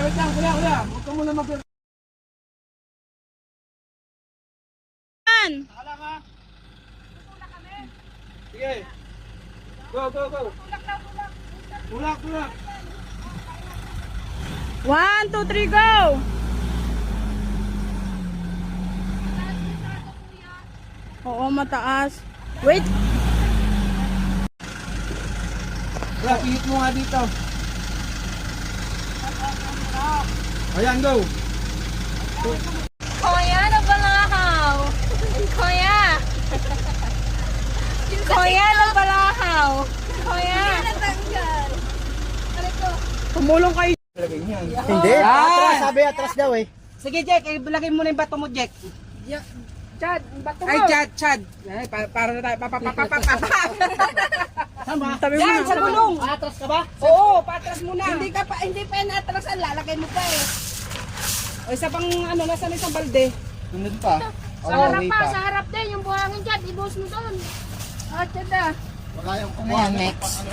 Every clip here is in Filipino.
wait lang, kuya. Huwag ka muna mag- Nakalang ha? Tulak kami. Sige. Go. Tulak. Tulak. 1, 2, 3, go! Oo, mataas. Wait. Kuya, pilit mo nga dito. Ayan, go. Kuya, nabalahaw. Kuya. Kuya, nabalahaw. Kuya. Tumulong kayo. Lagay niyan. Hindi, atras, sabi atras daw eh. Sige, Jack, ilagay mo na yung bato mo, Jack. Chad, bato mo. Ay, Chad. Ay, para na tayo. Tama. Sabi mo Yan, na. sa gulong. Atras ka ba? Oo, patras mo na. Hindi pa yan atrasan, lalagay mo pa eh. O, isa pang, nasa isang balde. Sunod pa. Sa harap pa, sa harap din, yung buhangin dyan, ibos mo doon. At yan na. Wala yung Ayan,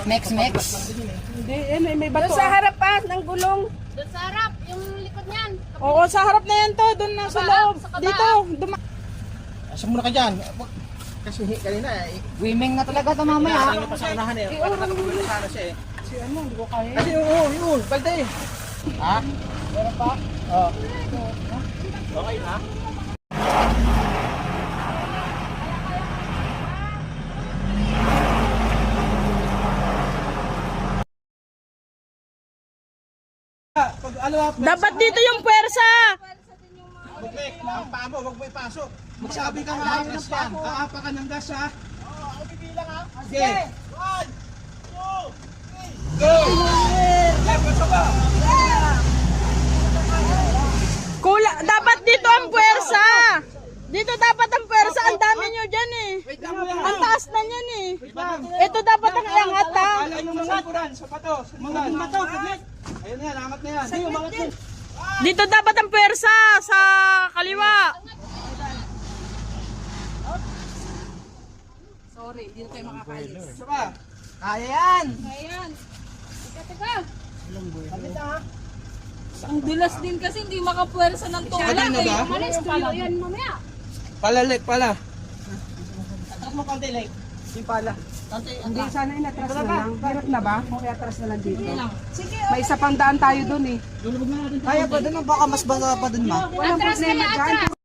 Mex. Hindi, may Doon bato. sa harap pa, ng gulong. Doon sa harap, yung likod niyan. Oo, sa harap na yan to. Doon na sa loob. Sa kaba. Dito. Asa muna ka dyan. Kasi kanina eh. Swimming na talaga ito mamaya. Nasa yung pasanahan eh. Para nakapagulong sana siya eh. Si ano, hindi ko kaya. Kasi yun. Balde. Ha? Meron pa? Oo. Okay na? Pag ano, Dapat dito yung pwersa. Buklik, ang paa mo, huwag mo ipasok. Magsabi ka nga atras yan. Aapa ka ng gas ha. Oo, ako bibilang ha. Sige. 1, 2, 3, go! Left, pasok ka. Dapat dito ang pwersa. Dito dapat ang pwersa. Ang dami nyo dyan eh. Wait lang mo yan. Ang taas na yan eh. Wait lang. Ito dapat ang iangat ha. Alay yung mga likuran, sa pato. Mga bato, buklik. Ayun na yan, angat na yan. Hindi, umangat yan. Dito dapat ang pwersa. Sa kaliwa. Sorry, hindi na kayo makakalis. Isa pa. Kaya yan. Ayan. Teka. Kapit na ha. Ang dulas din kasi hindi makapwersa ng tulak Ano eh. ba? Malis, tuyo yan mamaya. Palalik pala. Atras mo konti, like. Yung pala. Hindi, sana inatras na lang. Hirap na ba? Kung iatras na lang dito. May isa pang daan tayo dun eh. Kaya pa doon, baka mas baba pa doon ma. Atras kaya, atras.